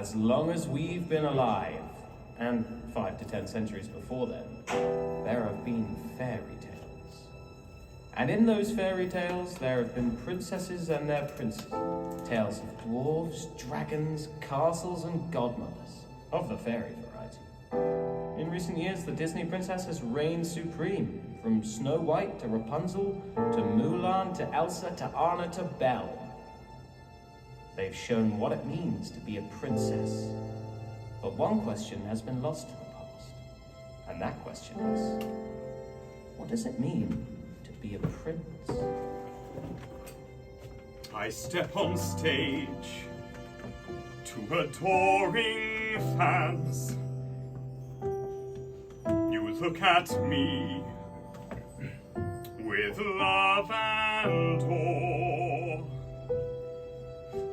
as long as we've been alive, and 5 to 10 centuries before then, there have been fairy tales. And in those fairy tales, there have been princesses and their princes, tales of dwarves, dragons, castles, and godmothers, of the fairy variety. In recent years, the Disney princess has reigned supreme, from Snow White to Rapunzel, to Mulan, to Elsa, to Anna, to Belle. They've shown what it means to be a princess. But one question has been lost to the past. And that question is, what does it mean to be a prince? I step on stage to adoring fans. You look at me with love and awe.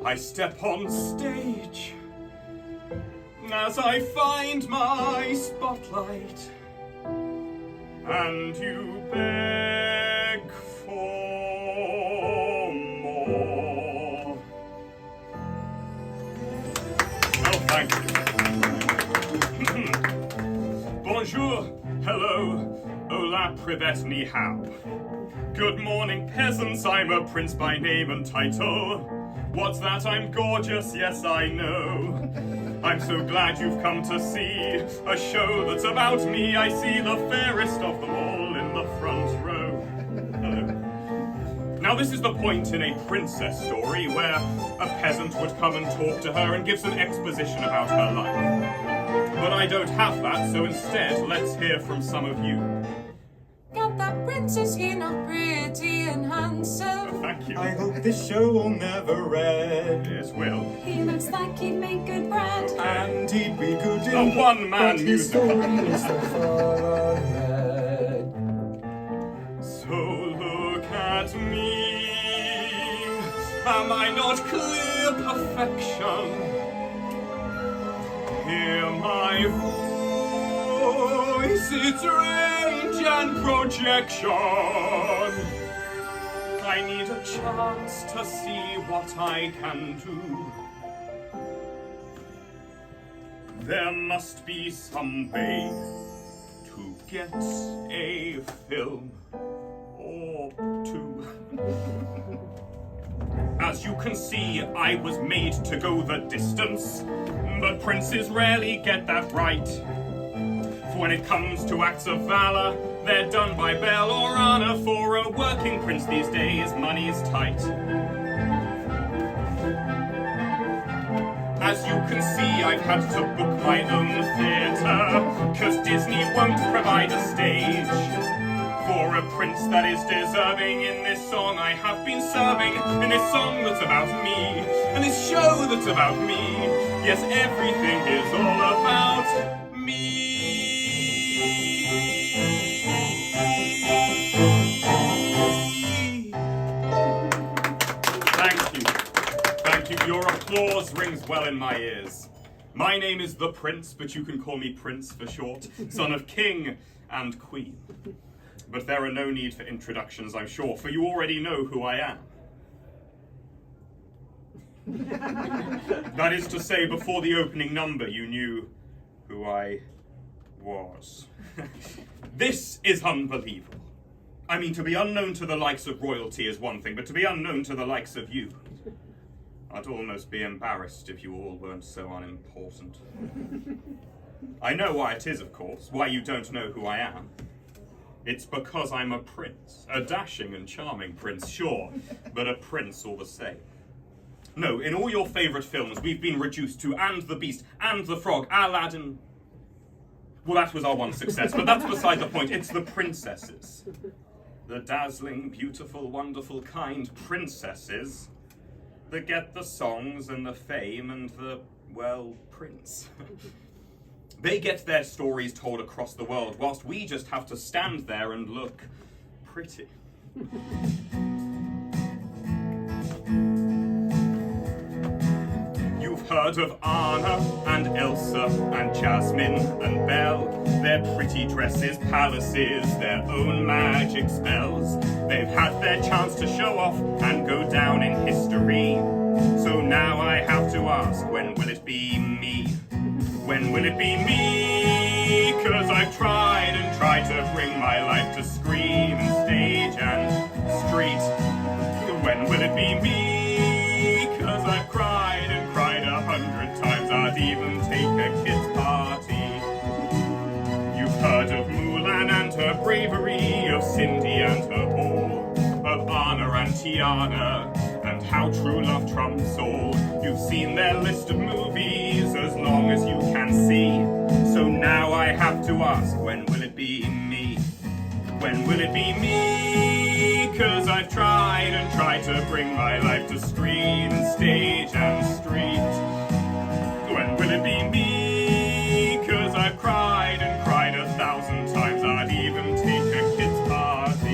I step on stage as I find my spotlight, and you beg for more. Oh, thank you. Bonjour, hello, hola, privet, ni hao. Good morning, peasants, I'm a prince by name and title. What's that? I'm gorgeous, yes I know. I'm so glad you've come to see a show that's about me. I see the fairest of them all in the front row. Hello. Now this is the point in a princess story where a peasant would come and talk to her and give some exposition about her life. But I don't have that, so instead, let's hear from some of you. Got that princess here, not pretty and handsome. Oh, thank you. I hope this show will never end. Yes, will. He looks like he'd make good bread. And he'd be good in A one-man but his musical. story is so far ahead. So look at me. Am I not clear perfection? Hear my voice, it's range and projection. I need a chance to see what I can do. There must be some way to get a film or two. As you can see, I was made to go the distance, but princes rarely get that right. For when it comes to acts of valor, they're done by bell or honor. For a working prince these days, money's tight. As you can see, I've had to book my own theatre, 'cause Disney won't provide a stage. For a prince that is deserving in this song I have been serving, in this song that's about me, and this show that's about me. Yes, everything is all about me. Thank you. Thank you. Your applause rings well in my ears. My name is the Prince, but you can call me Prince for short, son of King and Queen. But there are no need for introductions, I'm sure, for you already know who I am. That is to say, before the opening number, you knew who I was. This is unbelievable. I mean, to be unknown to the likes of royalty is one thing, but to be unknown to the likes of you, I'd almost be embarrassed if you all weren't so unimportant. I know why it is, of course, why you don't know who I am. It's because I'm a prince, a dashing and charming prince, sure, but a prince all the same. No, in all your favourite films, we've been reduced to And the Beast, and the Frog, Aladdin. Well, that was our one success, but that's beside the point. It's the princesses. The dazzling, beautiful, wonderful, kind princesses that get the songs and the fame and the, well, prince. They get their stories told across the world, whilst we just have to stand there and look pretty. You've heard of Anna and Elsa and Jasmine and Belle, their pretty dresses, palaces, their own magic spells. They've had their chance to show off and go down in history. So now I have to ask, when will it be me? When will it be me? 'Cause I've tried and tried to bring my life to screen and stage and street. When will it be me? 'Cause I've cried and cried 100 times. I'd even take a kid's party. You've heard of Mulan and her bravery, of Cindy and her ball, of Anna and Tiana, and how true love trumps all. You've seen their list of movies as long as you can see. So now I have to ask, when will it be me? When will it be me? 'Cause I've tried and tried to bring my life to screen and stage and street. When will it be me? 'Cause I've cried and cried 1,000 times. I'd even take a kid's party.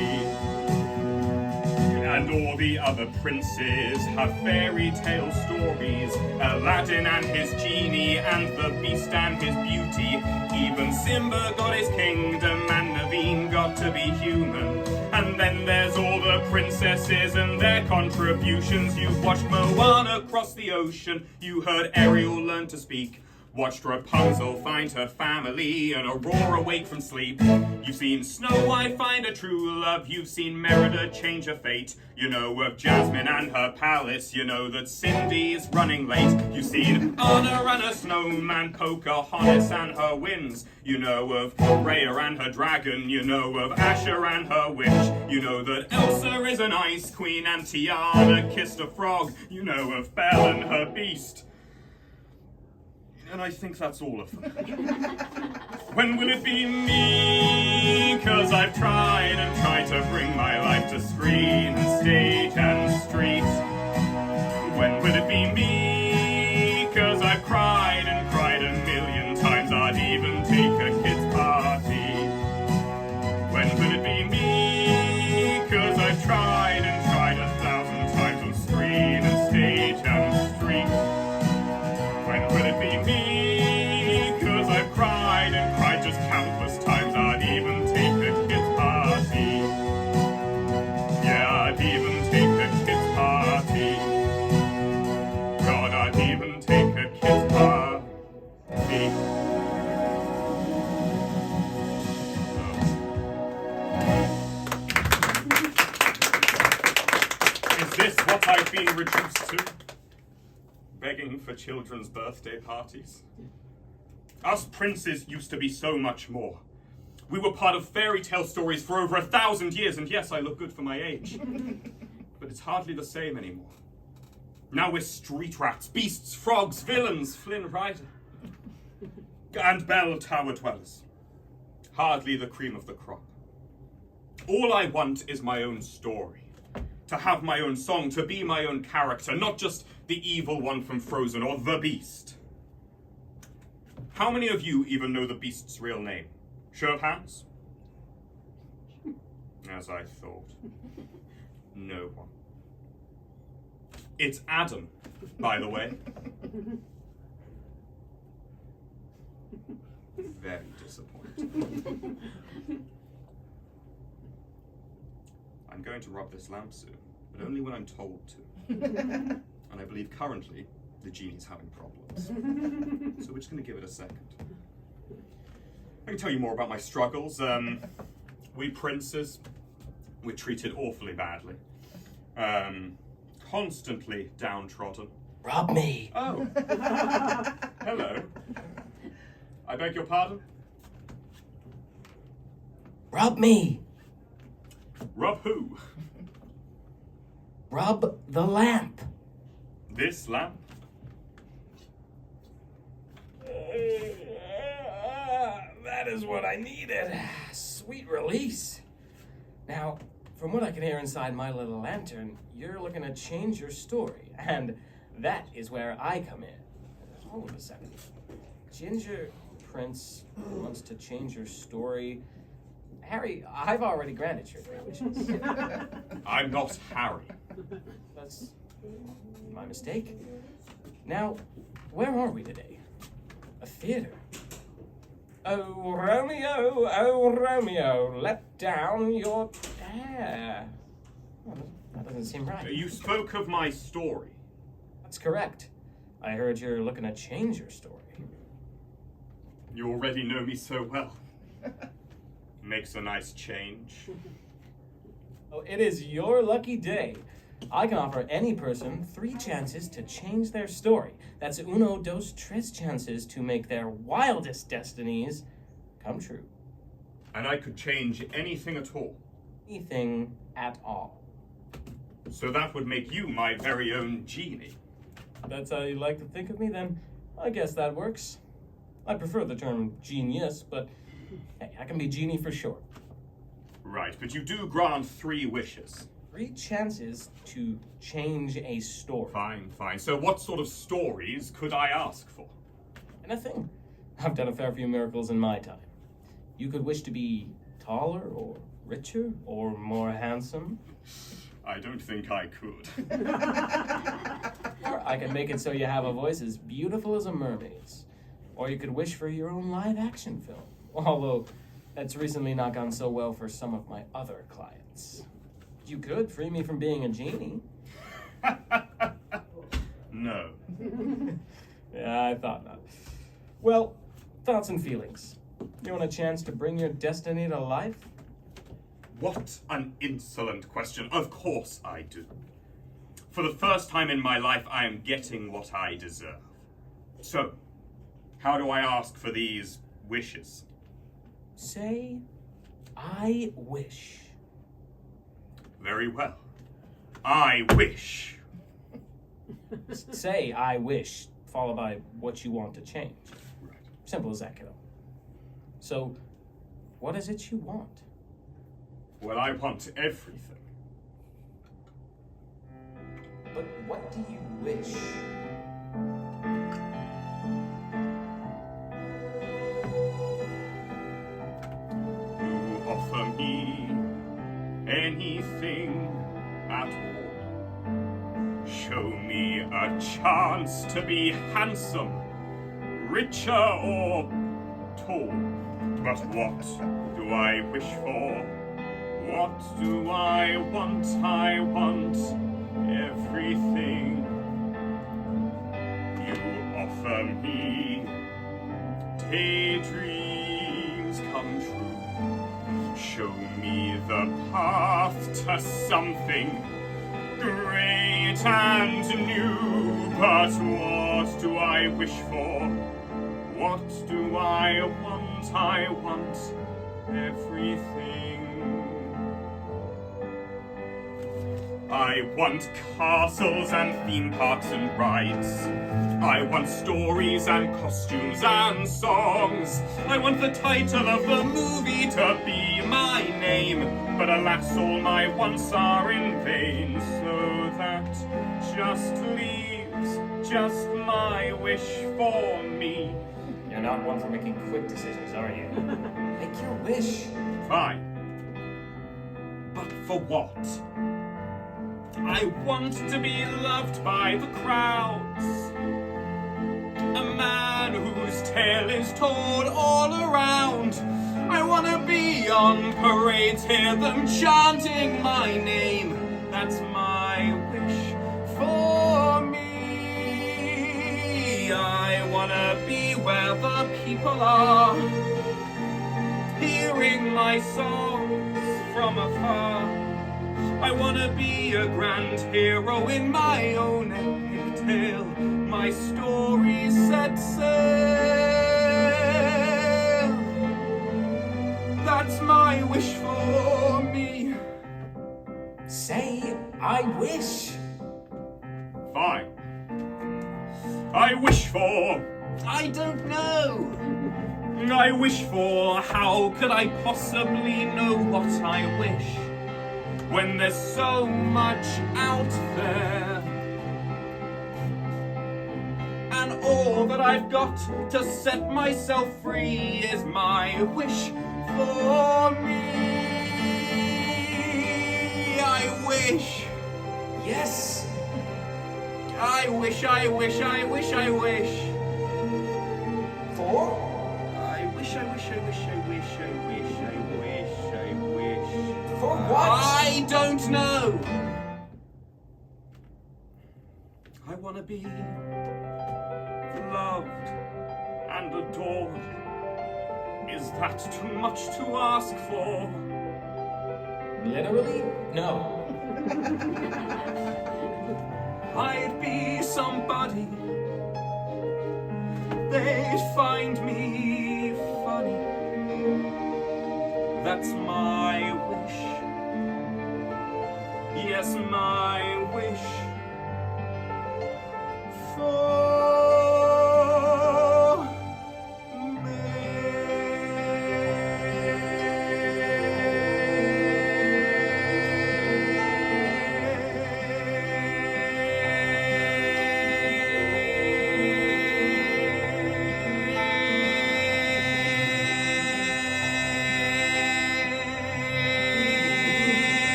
And all the other princes have fairy tale stories. Aladdin and his genie, and the beast and his beauty. Even Simba got his kingdom, and Naveen got to be human. And then there's all the princesses and their contributions. You've watched Moana cross the ocean. You heard Ariel learn to speak. Watched Rapunzel find her family and Aurora wake from sleep. You've seen Snow White find a true love. You've seen Merida change her fate. You know of Jasmine and her palace. You know that Cindy's running late. You've seen Anna and her snowman, Pocahontas and her winds. You know of Rhea and her dragon. You know of Asher and her witch. You know that Elsa is an ice queen and Tiana kissed a frog. You know of Belle and her beast. And I think that's all of them. When will it be me? 'Cause I've tried and tried to bring my life to screen and stage and street. When will it be me? 'Cause I've cried and cried 1,000,000 times. I'd even take a kid's party. When will it be me? 'Cause I've tried and tried 1,000 times on screen and stage and street. When will it be me? 'Cause I've cried and cried just countless times. I'd even take a kid's party. Yeah, I'd even take a kid's party. God, I'd even take a kid's party. Is this what I've been reduced to? Begging for children's birthday parties? Us princes used to be so much more. We were part of fairy tale stories for over 1,000 years, and yes, I look good for my age. But it's hardly the same anymore. Now we're street rats, beasts, frogs, villains, Flynn Rider, and bell tower dwellers. Hardly the cream of the crop. All I want is my own story. To have my own song, to be my own character, not just the evil one from Frozen or the Beast. How many of you even know the Beast's real name? Show of hands? As I thought. No one. It's Adam, by the way. Very disappointing. I'm going to rub this lamp soon, but only when I'm told to. And I believe currently the genie's having problems. So we're just going to give it a second. I can tell you more about my struggles. We princes, we're treated awfully badly. Constantly downtrodden. Rob me. Oh. Hello. I beg your pardon? Rob me. Rub who? Rub the lamp. This lamp? That is what I needed. Sweet release. Now, from what I can hear inside my little lantern, you're looking to change your story, and that is where I come in. Hold on a second. Ginger Prince wants to change your story. Harry, I've already granted your 3 wishes. I'm not Harry. That's my mistake. Now, where are we today? A theater. Oh, Romeo, let down your hair. Well, that doesn't seem right. You spoke of my story. That's correct. I heard you're looking to change your story. You already know me so well. Makes a nice change. Oh, it is your lucky day. I can offer any person 3 chances to change their story. That's uno, dos, tres chances to make their wildest destinies come true. And I could change anything at all. Anything at all. So that would make you my very own genie. That's how you like to think of me, then I guess that works. I prefer the term genius, but hey, I can be genie for short. Right, but you do grant 3 wishes. 3 chances to change a story. Fine, fine. So what sort of stories could I ask for? Anything. I've done a fair few miracles in my time. You could wish to be taller, or richer, or more handsome. I don't think I could. Or I could make it so you have a voice as beautiful as a mermaid's. Or you could wish for your own live-action film. Although, that's recently not gone so well for some of my other clients. You could free me from being a genie. No. Yeah, I thought not. Well, thoughts and feelings. You want a chance to bring your destiny to life? What an insolent question. Of course I do. For the first time in my life, I am getting what I deserve. So, how do I ask for these wishes? Say, I wish. Very well. I wish. Say, I wish, followed by what you want to change. Right. Simple as that, kiddo. So, what is it you want? Well, I want everything. But what do you wish? You offer me anything at all. Show me a chance to be handsome, richer or tall. But what do I wish for? What do I want? I want everything. You offer me daydreams come true. Show me the path to something great and new. But what do I wish for? What do I want? I want everything. I want castles and theme parks and rides. I want stories and costumes and songs. I want the title of the movie to be my name. But alas, all my wants are in vain. So that just leaves just my wish for me. You're not one for making quick decisions, are you? Make your wish. Fine. But for what? I want to be loved by the crowds. A man whose tale is told all around. I want to be on parades, hear them chanting my name. That's my wish for me. I want to be where the people are, hearing my songs from afar. I want to be a grand hero in my own epic tale. My story set sail. That's my wish for me. Say, I wish. Fine. I wish for... I don't know. I wish for... How could I possibly know what I wish? When there's so much out there, and all that I've got to set myself free is my wish for me. I wish. Yes. I wish, I wish, I wish, I wish. For? I wish, I wish, I wish, I wish, I wish, I wish, I wish. For what? I don't know. I want to be loved and adored Is that too much to ask for? Literally? No. I'd be somebody. They'd find me funny. That's my wish. Yes, my wish. For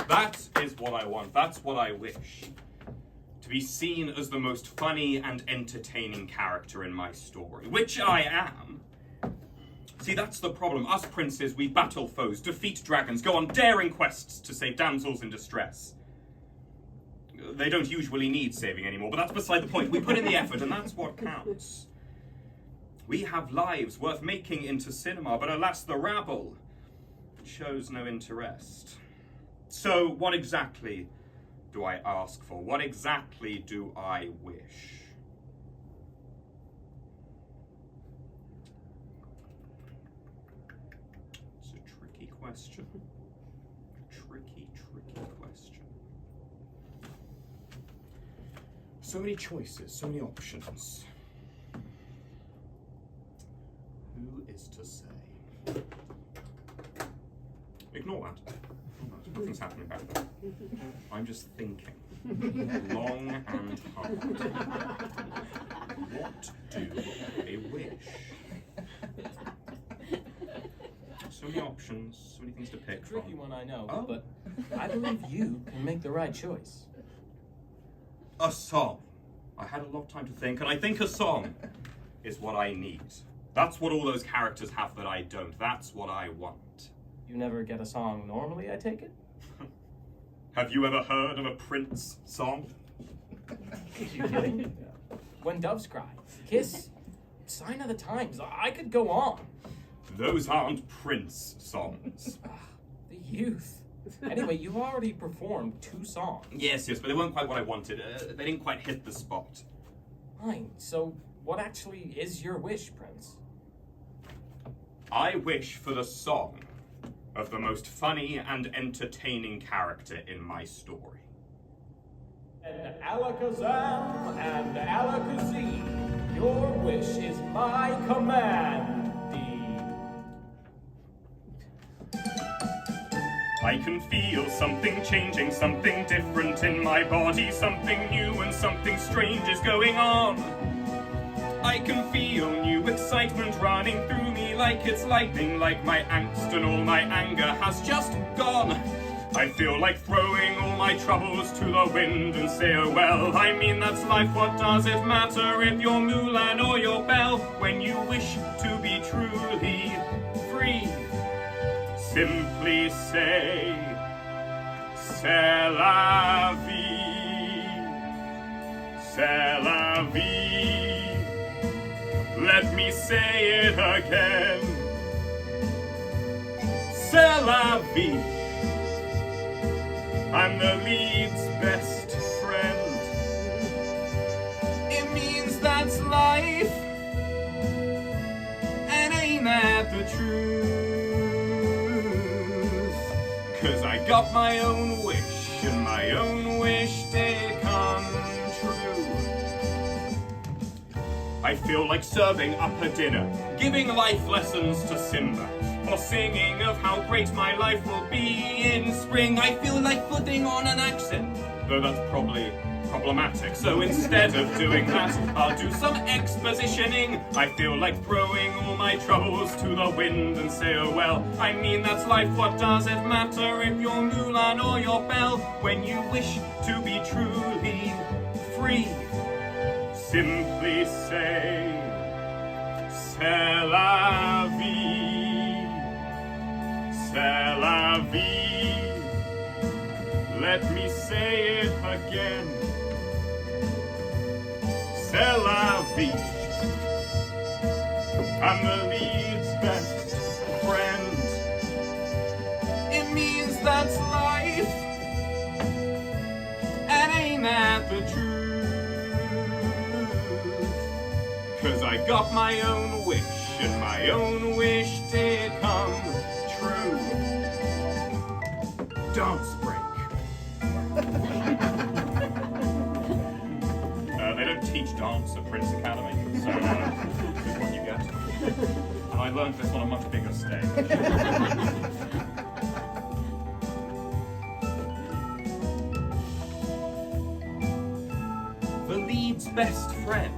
that is what I want. That's what I wish. To be seen as the most funny and entertaining character in my story, which I am. See, that's the problem. Us princes, we battle foes, defeat dragons, go on daring quests to save damsels in distress. They don't usually need saving anymore, but that's beside the point. We put in the effort, and that's what counts. We have lives worth making into cinema, but alas, the rabble shows no interest. So, what exactly do I ask for? What exactly do I wish? It's a tricky question. Tricky question. So many choices, so many options. Who is to say? Ignore that. Nothing's happening back there. I'm just thinking. Long and hard. What do I wish? So many options, so many things to pick from. Tricky one, I know, Oh. but I believe you can make the right choice. A song. I had a lot of time to think, and I think a song is what I need. That's what all those characters have that I don't. That's what I want. You never get a song normally, I take it? Have you ever heard of a Prince song? You kidding? When Doves Cry, Kiss, Sign of the Times, I could go on. Those aren't Prince songs. The youth. Anyway, you've already performed 2 songs. Yes, but they weren't quite what I wanted. They didn't quite hit the spot. Fine, so what actually is your wish, Prince? I wish for the song of the most funny and entertaining character in my story. And Alakazam and Alakazam, your wish is my command. I can feel something changing, something different in my body, something new and something strange is going on. I can feel new excitement running through me like it's lightning, like my angst and all my anger has just gone. I feel like throwing all my troubles to the wind and say, oh well, I mean that's life, what does it matter if you're Mulan or you're Belle, when you wish to be truly free? Simply say, c'est la vie, c'est la vie. Let me say it again. C'est la vie. I'm the lead's best friend. It means that's life. And ain't that the truth? 'Cause I got my own wish, and my own wish did come true. I feel like serving up a dinner, giving life lessons to Simba, or singing of how great my life will be in spring. I feel like putting on an accent, though that's probably problematic. So instead of doing that, I'll do some expositioning. I feel like throwing all my troubles to the wind and say, oh well, I mean that's life, what does it matter if you're Mulan or you're Belle, when you wish to be truly free? Simply say, c'est la vie, C'est la vie. Let me say it again. C'est la vie. I'm the lead's best friend. It means that's life. And ain't that the truth? 'Cause I got my own wish, and my own wish did come true. Dance break. They don't teach dance at Prince Academy, so this is what you get. And I learned this on a much bigger stage. The lead's best friend.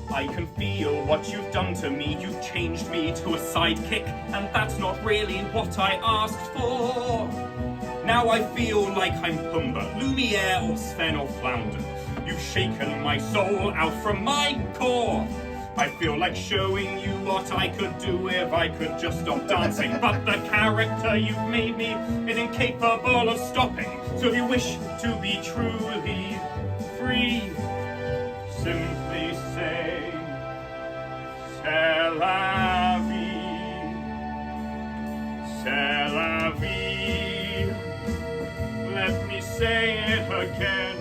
I can feel what you've done to me. You've changed me to a sidekick, and that's not really what I asked for. Now I feel like I'm Pumbaa, Lumiere or Sven or Flounder. You've shaken my soul out from my core. I feel like showing you what I could do if I could just stop dancing. But the character you've made me is incapable of stopping. So if you wish to be truly free, simply say, C'est la vie, c'est la vie. Let me say it again.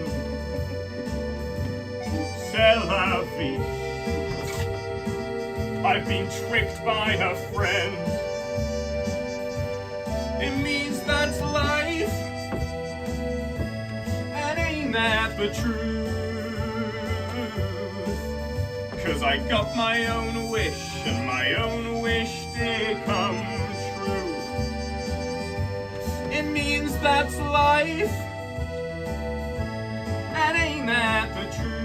C'est la vie. I've been tricked by a friend. It means that's life. And ain't that the truth? 'Cause I got my own wish, and my own wish did come true. It means that's life. And ain't that the truth?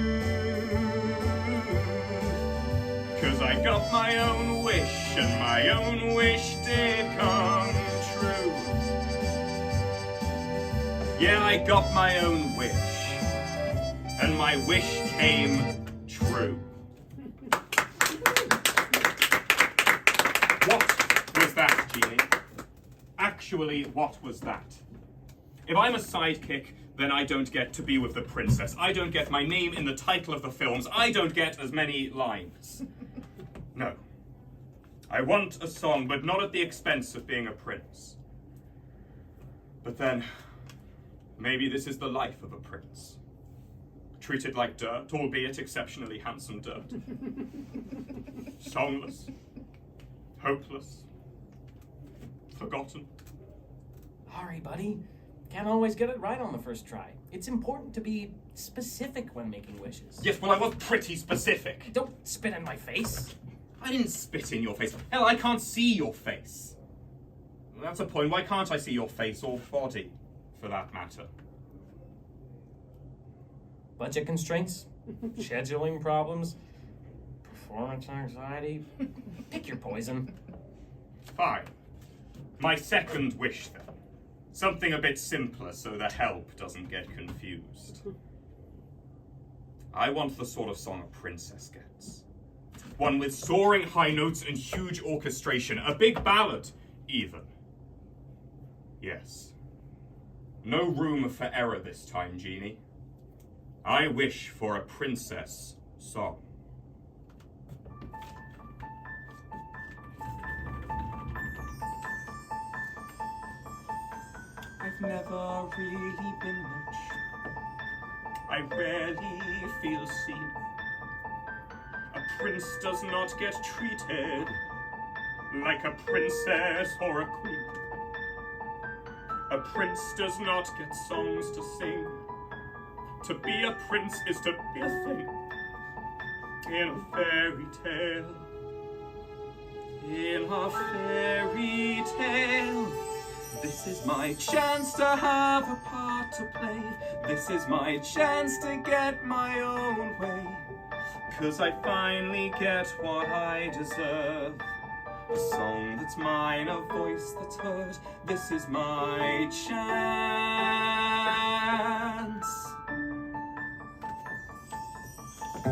'Cause I got my own wish, and my own wish did come true. Yeah, I got my own wish, and my wish came true. What was that, Genie? Actually, what was that? If I'm a sidekick, then I don't get to be with the princess. I don't get my name in the title of the films. I don't get as many lines. No. I want a song, but not at the expense of being a prince. But then, maybe this is the life of a prince. Treated like dirt, albeit exceptionally handsome dirt. Songless. Hopeless. Forgotten. Sorry, buddy. Can't always get it right on the first try. It's important to be specific when making wishes. Yes, well, I was pretty specific. Don't spit in my face. I didn't spit in your face. Hell, I can't see your face. That's a point. Why can't I see your face or body, for that matter? Budget constraints, scheduling problems, performance anxiety. Pick your poison. Fine. My second wish, then. Something a bit simpler so the help doesn't get confused. I want the sort of song a princess gets. One with soaring high notes and huge orchestration. A big ballad, even. Yes. No room for error this time, Genie. I wish for a princess song. I've never really been much. I rarely feel seen. A prince does not get treated like a princess or a queen. A prince does not get songs to sing. To be a prince is to be a thing in a fairy tale. In a fairy tale. This is my chance to have a part to play. This is my chance to get my own way. 'Cause I finally get what I deserve. A song that's mine, a voice that's heard. This is my chance.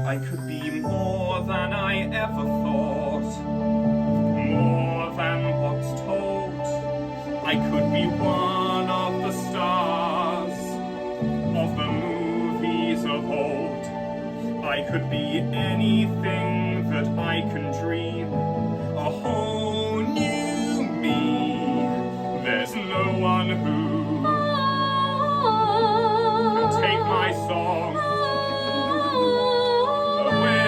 I could be more than I ever thought, more than what's told. I could be one of the stars of the movies of old. I could be anything that I can dream, a whole new me. There's no one who can take my song away.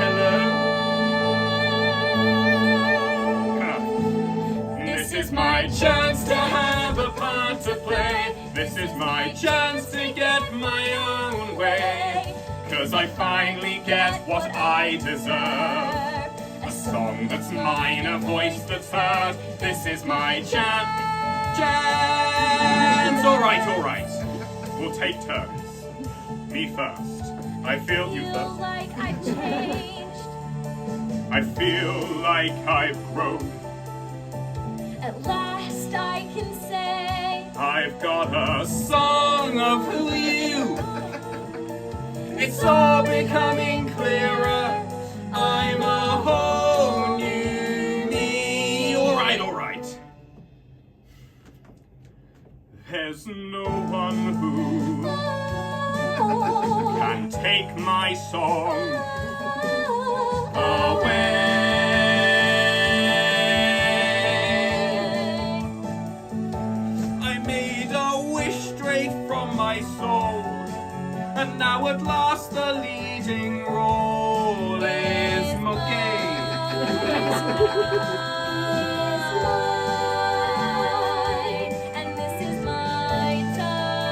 Hello. This is my chance to have a part to play. This is my chance to get my own way. 'Cause I finally get what I deserve. A song that's mine, a voice that's heard. This is my chance. All right. We'll take turns. Me first. I feel you first. Like I've changed. I feel like I've grown. At last I can say I've got a song of who you. It's all becoming clearer. I'm a whole new me. All right. There's no one who can take my song away. I made a wish straight from my soul, and now at last the leading role is Marké. and this is my time.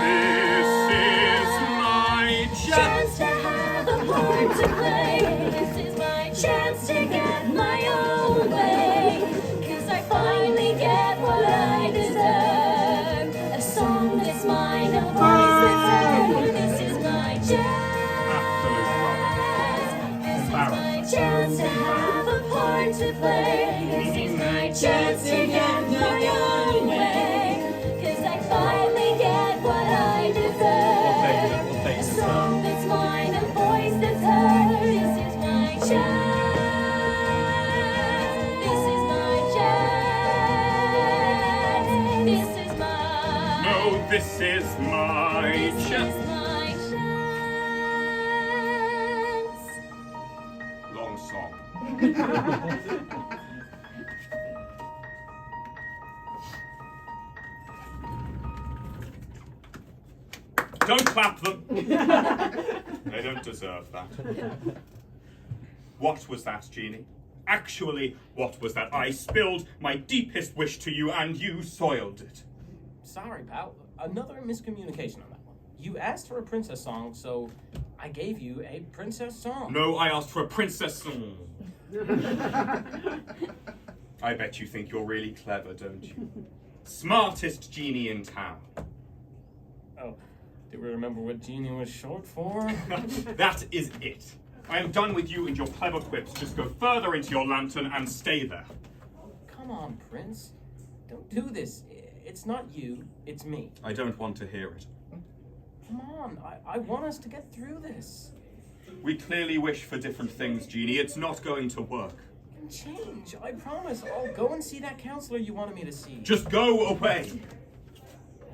This is my chance. Chance to have a part to play. This is my chance to get my own way. 'Cause I finally get what I deserve. A song that's mine, a voice that's heard. This is my chance. This is my chance to have a part to play. This is my chance to get my own way. 'Cause I finally get what I deserve. A song that's mine, a voice that's heard. This is my chance. This is my chance. This is my. No, this is my This chance. is my chance. Long song. Don't clap them. They don't deserve that. What was that, Genie? Actually, what was that? I spilled my deepest wish to you and you soiled it. Sorry, pal. Another miscommunication on that one. You asked for a princess song, so I gave you a princess song. No, I asked for a princess song. I bet you think you're really clever, don't you? Smartest genie in town. Oh, do we remember what Genie was short for? That is it. I am done with you and your clever quips. Just go further into your lantern and stay there. Come on, Prince. Don't do this. It's not you, it's me. I don't want to hear it. Come on, I want us to get through this. We clearly wish for different things, Genie. It's not going to work. It can change, I promise. I'll go and see that counselor you wanted me to see. Just go away.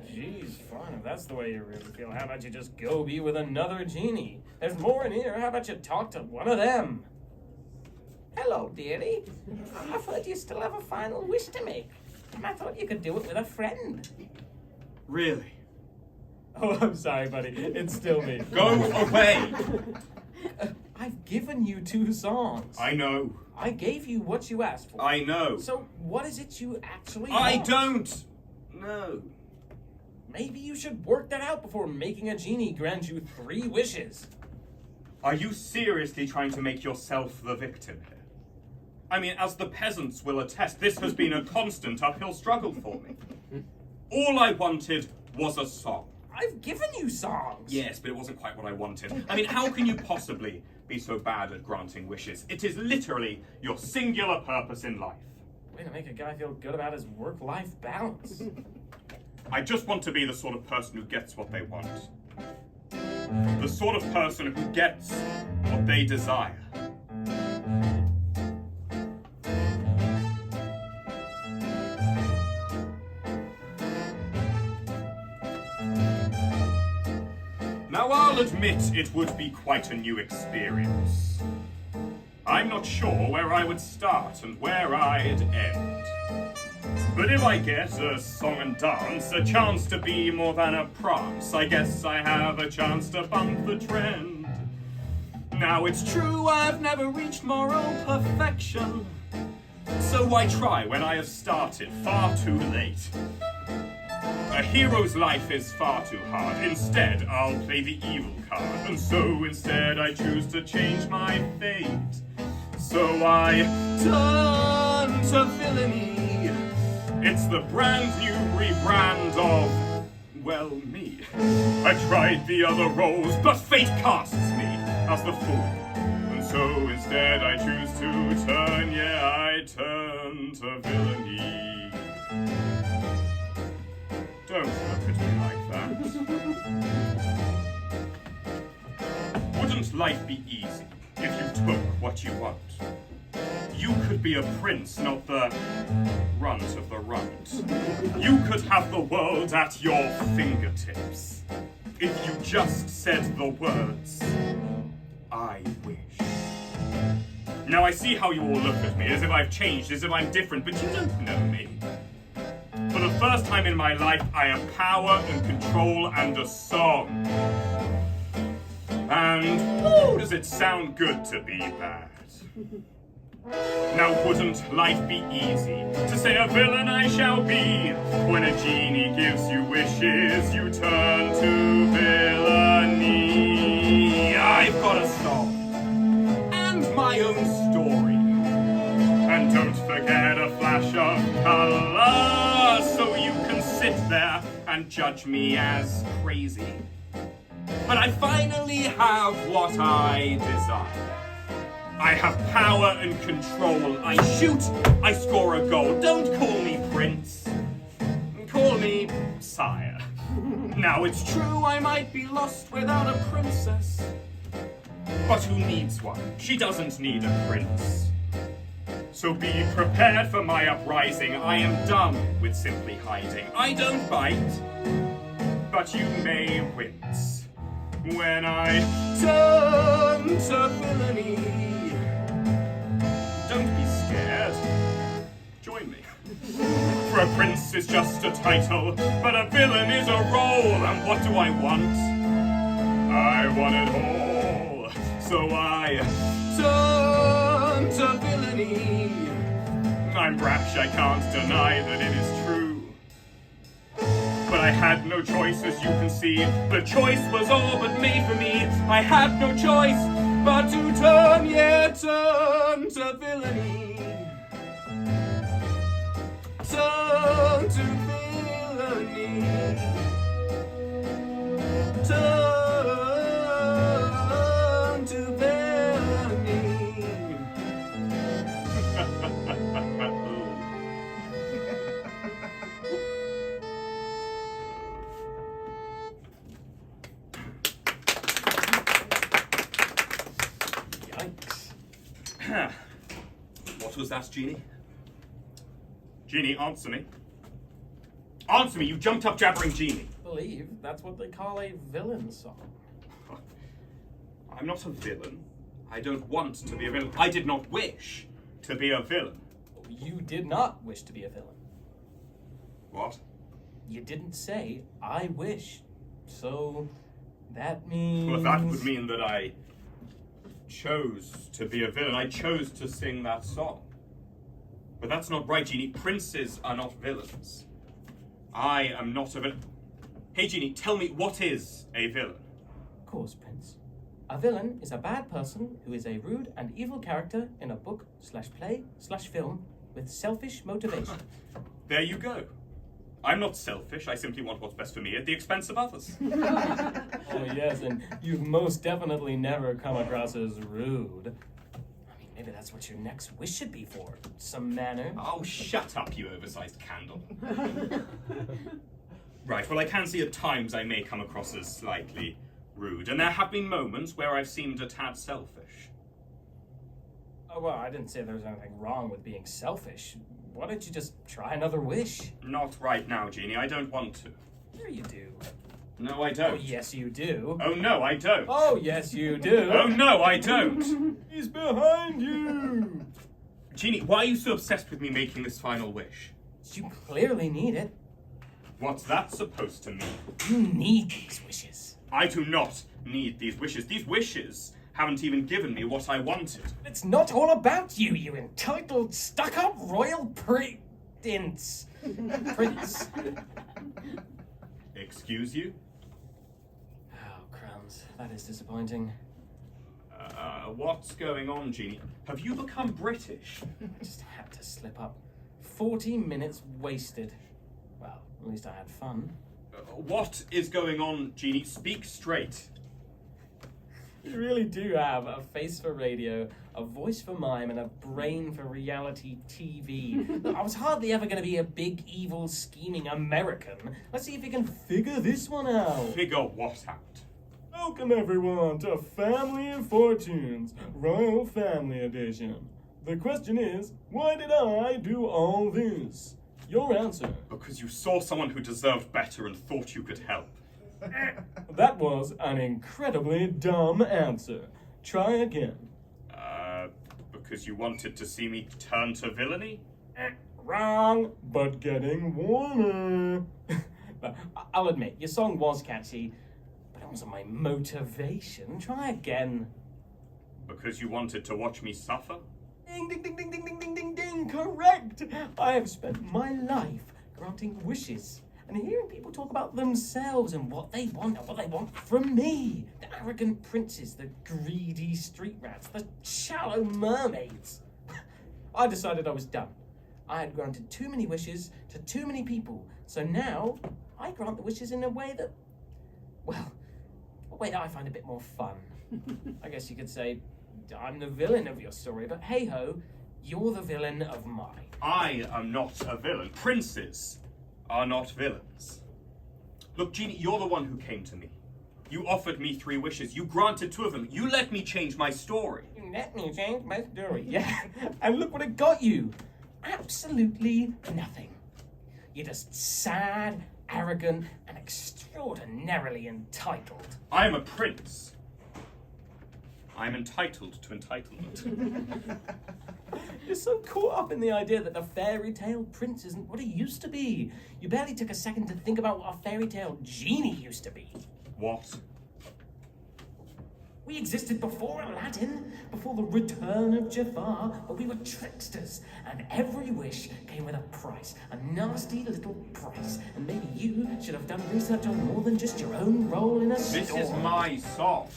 Jeez, fine, if that's the way you really feel, how about you just go be with another Genie? There's more in here. How about you talk to one of them? Hello, dearie. I've heard you still have a final wish to make. And I thought you could do it with a friend. Really? Oh, I'm sorry, buddy. It's still me. Go away. I've given you 2 songs. I know. I gave you what you asked for. I know. So what is it you actually I want? don't know. Maybe you should work that out before making a Genie grant you 3 wishes. Are you seriously trying to make yourself the victim here? I mean, as the peasants will attest, this has been a constant uphill struggle for me. All I wanted was a song. I've given you songs. Yes, but it wasn't quite what I wanted. I mean, how can you possibly be so bad at granting wishes? It is literally your singular purpose in life. Way to make a guy feel good about his work-life balance. I just want to be the sort of person who gets what they want. The sort of person who gets what they desire. Now, I'll admit it would be quite a new experience. I'm not sure where I would start and where I'd end. But if I get a song and dance, a chance to be more than a prance, I guess I have a chance to bump the trend. Now, it's true I've never reached moral perfection, so why try when I have started far too late? A hero's life is far too hard. Instead, I'll play the evil card. And so instead, I choose to change my fate. So I turn to villainy. It's the brand new rebrand of, well, me. I tried the other roles, but fate casts me as the fool. And so instead, I choose to turn, yeah, I turn to villainy. Don't look at me like that. Wouldn't life be easy if you took what you want? You could be a prince, not the runt of the runt. You could have the world at your fingertips. If you just said the words, I wish. Now I see how you all look at me, as if I've changed, as if I'm different, but you don't know me. For the first time in my life, I have power and control and a song. And, oh, does it sound good to be bad? Now, wouldn't life be easy to say a villain I shall be? When a genie gives you wishes, you turn to villainy. I've got a song and my own story. And don't forget a flash of color, so you can sit there and judge me as crazy. But I finally have what I desire. I have power and control. I shoot, I score a goal. Don't call me prince. Call me sire. Now it's true I might be lost without a princess. But who needs one? She doesn't need a prince. So be prepared for my uprising. I am done with simply hiding. I don't bite, but you may wince when I turn to villainy. Don't be scared. Join me. For a prince is just a title, but a villain is a role. And what do I want? I want it all. So I turn to villainy. I'm brash, I can't deny that it is true. But I had no choice, as you can see. The choice was all but made for me. I had no choice but to turn, yeah, turn to villainy. Turn to villainy. Turn to villainy. What was that, Genie? Genie, answer me. Answer me, you jumped up jabbering Genie. I believe that's what they call a villain song. I'm not a villain. I don't want to be a villain. I did not wish to be a villain. You did not wish to be a villain. What? You didn't say, I wish. So that means... Well, that would mean that I chose to be a villain. I chose to sing that song. But that's not right, Genie. Princes are not villains. I am not a villain. Hey, Genie, tell me, what is a villain? Of course, Prince. A villain is a bad person who is a rude and evil character in a book/play/film with selfish motivation. There you go. I'm not selfish. I simply want what's best for me at the expense of others. Oh, yes, and you've most definitely never come across as rude. I mean, maybe that's what your next wish should be for. Some manners. Oh, shut up, you oversized candle. Right, well, I can see at times I may come across as slightly rude, and there have been moments where I've seemed a tad selfish. Oh, well, I didn't say there was anything wrong with being selfish. Why don't you just try another wish? Not right now, Genie. I don't want to. Sure you do. No, I Oh, don't. yes, you do. Oh, no, I don't. Oh, yes, you do. Oh, no, I don't. He's behind you. Genie, why are you so obsessed with me making this final wish? You clearly need it. What's that supposed to mean? You need these wishes. I do not need these wishes. These wishes haven't even given me what I wanted. It's not all about you, you entitled, stuck-up royal prince. Prince. Excuse you? Oh, crumbs. That is disappointing. What's going on, Genie? Have you become British? I just had to slip up. 40 minutes wasted. Well, at least I had fun. What is going on, Genie? Speak straight. You really do have a face for radio, a voice for mime, and a brain for reality TV. I was hardly ever going to be a big, evil, scheming American. Let's see if you can figure this one out. Figure what out? Welcome everyone to Family of Fortunes, Royal Family Edition. The question is, why did I do all this? Your answer. Because you saw someone who deserved better and thought you could help. That was an incredibly dumb answer. Try again. Because you wanted to see me turn to villainy? Wrong, but getting warmer. I'll admit, your song was catchy, but it wasn't my motivation. Try again. Because you wanted to watch me suffer? Ding, ding, ding, ding, ding, ding, ding, ding, ding, correct. I have spent my life granting wishes and hearing people talk about themselves and what they want from me. The arrogant princes, the greedy street rats, the shallow mermaids. I decided I was done. I had granted too many wishes to too many people, so now I grant the wishes in a way that, well, a way that I find a bit more fun. I guess you could say I'm the villain of your story, but hey-ho, you're the villain of mine. I am not a villain. Princes are not villains. Look, Genie, you're the one who came to me. You offered me 3 wishes. You granted 2 of them. You let me change my story. You let me change my story, yeah. And look what it got you. Absolutely nothing. You're just sad, arrogant, and extraordinarily entitled. I am a prince. I'm entitled to entitlement. You're so caught up in the idea that a fairy tale prince isn't what he used to be. You barely took a second to think about what a fairy tale genie used to be. What? We existed before Aladdin, before the return of Jafar, but we were tricksters, and every wish came with a price, a nasty little price. And maybe you should have done research on more than just your own role in a story. This is my song.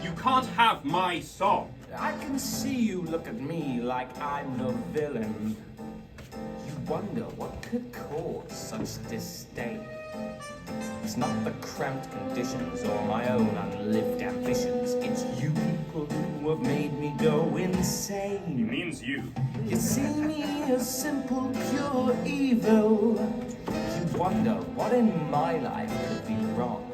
You can't have my song. I can see you look at me like I'm the villain. You wonder what could cause such disdain. It's not the cramped conditions or my own unlived ambitions. It's you people who have made me go insane. He means you. You see me as simple, pure evil. You wonder what in my life could be wrong.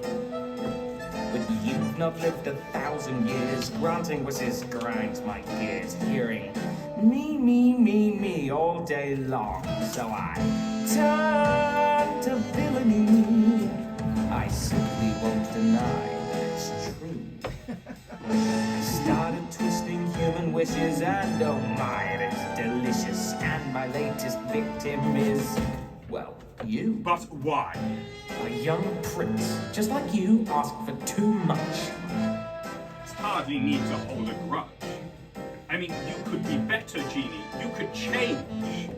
But you've not lived 1,000 years. Granting wishes grinds my gears. Hearing me all day long. So I turn to villainy. I simply won't deny that it's true. I started twisting human wishes, and oh my, it is delicious. And my latest victim is, well, you. But why? A young prince, just like you, asked for too much. It's hardly need to hold a grudge. I mean, you could be better, Genie. You could change.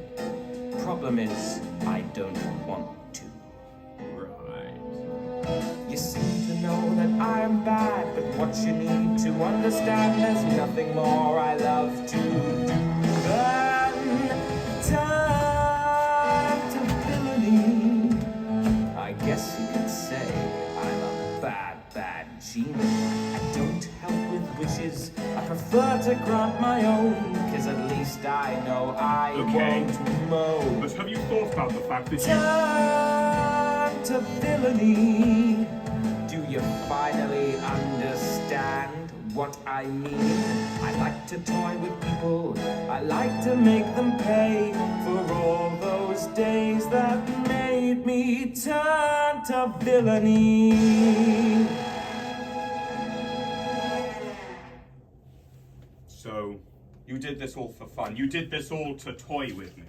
Problem is, I don't want to. Right. You seem to know that I'm bad, but what you need to understand, there's nothing more I love to do than turn to villainy. I guess you could say I'm a bad genie. I don't help with wishes, I prefer to grant my own, 'cause at least I know I Okay. won't moan. But have you thought about the fact that you... Turn to villainy. Do you finally understand what I mean? I like to toy with people, I like to make them pay for all those days that made me turn to villainy. So, you did this all for fun. You did this all to toy with me.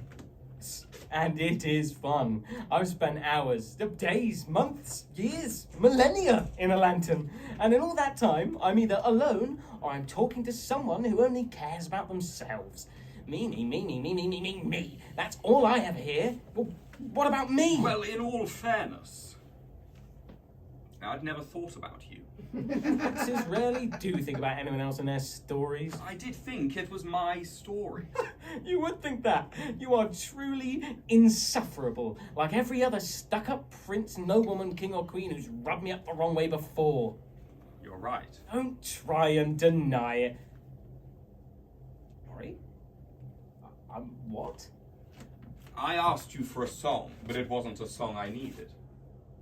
And it is fun. I've spent hours, days, months, years, millennia in a lantern. And in all that time, I'm either alone or I'm talking to someone who only cares about themselves. Me. That's all I ever hear. Well, what about me? Well, in all fairness, I'd never thought about you. Princes rarely do think about anyone else in their stories. I did think it was my story. You would think that. You are truly insufferable, like every other stuck-up prince, nobleman, king or queen who's rubbed me up the wrong way before. You're right. Don't try and deny it. Sorry? What? I asked you for a song, but it wasn't a song I needed.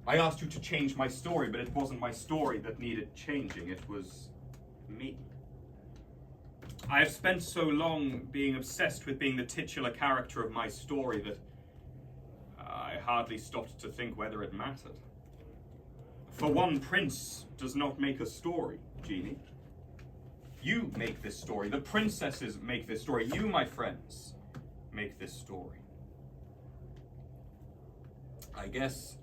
I asked you to change my story, but it wasn't my story that needed changing. It was me. I have spent so long being obsessed with being the titular character of my story that I hardly stopped to think whether it mattered. For one, prince does not make a story, Genie. You make this story. The princesses make this story. You, my friends, make this story. I guess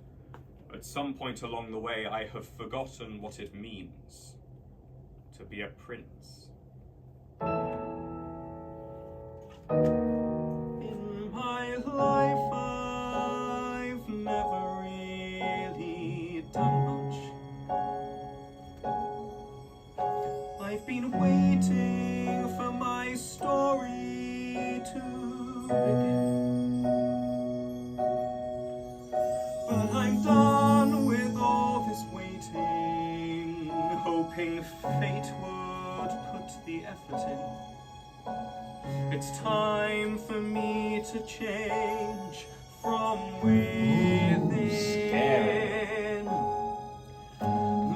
at some point along the way, I have forgotten what it means to be a prince. In my life, I've never really done much. I've been waiting for my story to begin. But I'm done with all this waiting, hoping fate would put the effort in. It's time for me to change from within.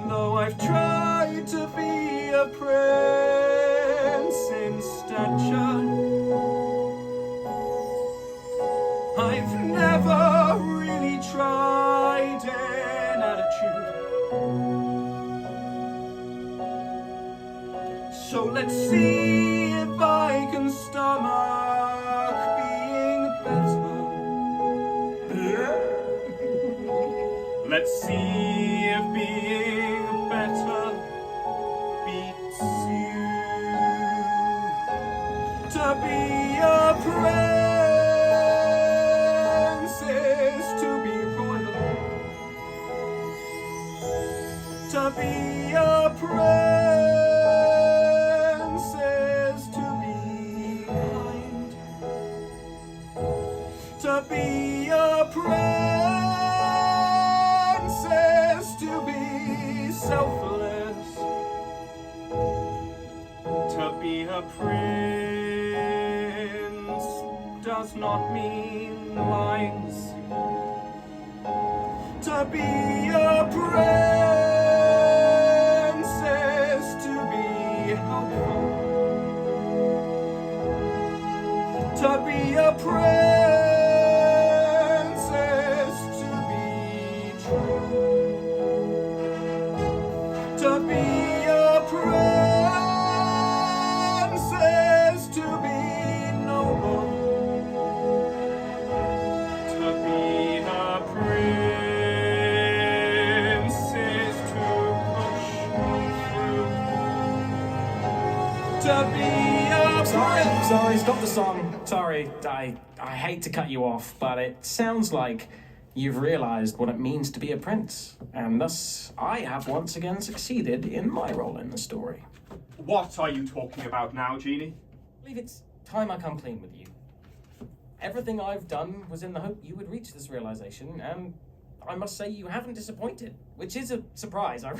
Though I've tried to be a prince in stature, I've never really tried an attitude. So let's see if I can stomach being better. Let's see if being better beats you. To be a prince is to be royal. To be a prince is to be kind. To be a prince is to be selfless. To be a prince does not mean lies. To be a prince is to be helpful. To be a prince is to be true. To be a prince is to be noble. To be a prince is to push through. To be a Sorry, stop the song. Sorry, I hate to cut you off, but it sounds like you've realized what it means to be a prince, and thus I have once again succeeded in my role in the story. What are you talking about now, Genie? I believe it's time I come clean with you. Everything I've done was in the hope you would reach this realization, and I must say you haven't disappointed, which is a surprise. I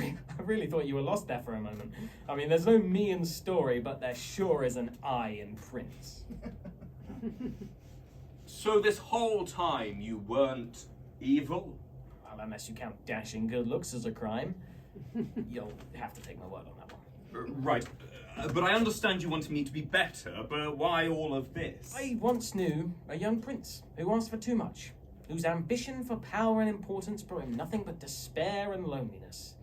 really thought you were lost there for a moment. I mean, there's no me in story, but there sure is an I in Prince. So this whole time you weren't evil? Well, unless you count dashing good looks as a crime. You'll have to take my word on that one. Right. But I understand you wanted me to be better, but why all of this? I once knew a young prince who asked for too much, whose ambition for power and importance brought him nothing but despair and loneliness.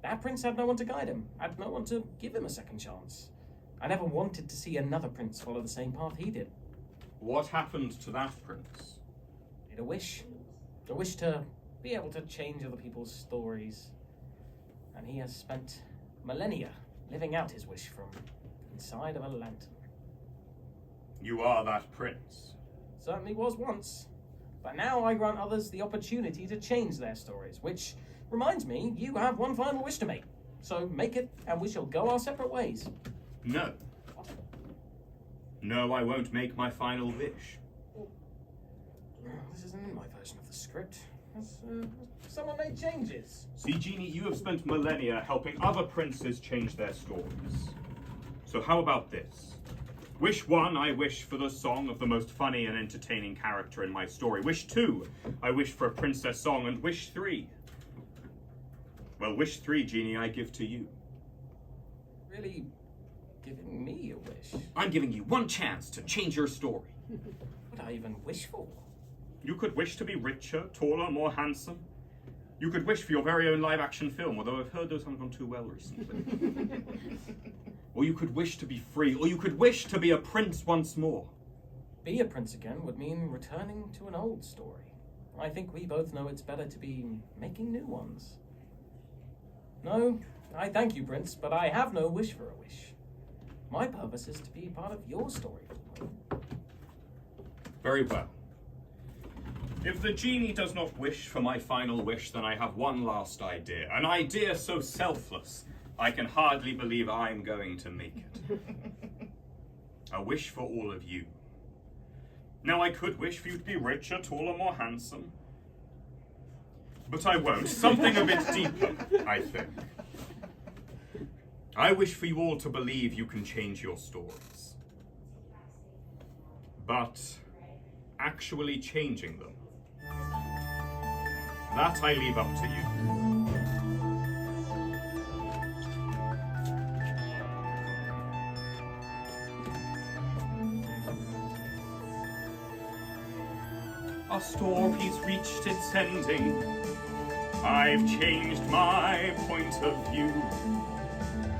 That prince had no one to guide him, had no one to give him a second chance. I never wanted to see another prince follow the same path he did. What happened to that prince? He had a wish to be able to change other people's stories. And he has spent millennia living out his wish from inside of a lantern. You are that prince. Certainly was once. But now I grant others the opportunity to change their stories, which reminds me, you have one final wish to make. So make it, and we shall go our separate ways. No. No, I won't make my final wish. This isn't in my version of the script. Someone made changes. See, Genie, you have spent millennia helping other princes change their stories. So how about this? Wish 1, I wish for the song of the most funny and entertaining character in my story. Wish 2, I wish for a princess song. And wish 3, well, wish 3, Genie, I give to you. Really giving me a wish? I'm giving you one chance to change your story. What do I even wish for? You could wish to be richer, taller, more handsome. You could wish for your very own live-action film, although I've heard those haven't gone too well recently. Or you could wish to be free, or you could wish to be a prince once more. Be a prince again would mean returning to an old story. I think we both know it's better to be making new ones. No, I thank you, Prince, but I have no wish for a wish. My purpose is to be part of your story. Very well. If the genie does not wish for my final wish, then I have one last idea. An idea so selfless, I can hardly believe I'm going to make it. A wish for all of you. Now, I could wish for you to be richer, taller, more handsome. But I won't. Something a bit deeper, I think. I wish for you all to believe you can change your stories. But actually changing them, that I leave up to you. Our story's reached its ending. I've changed my point of view.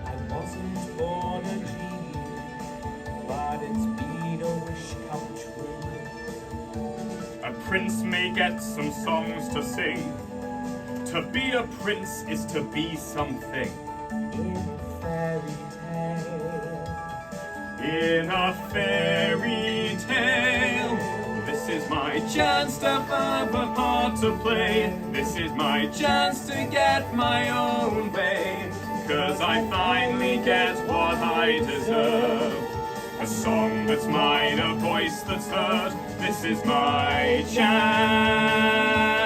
I wasn't born a genie, but it's been a wish come true. A prince may get some songs to sing. To be a prince is to be something. In a fairy tale. In a fairy tale. This is my chance to have a part to play. This is my chance to get my own way. 'Cause I finally get what I deserve. A song that's mine, a voice that's heard. This is my chance.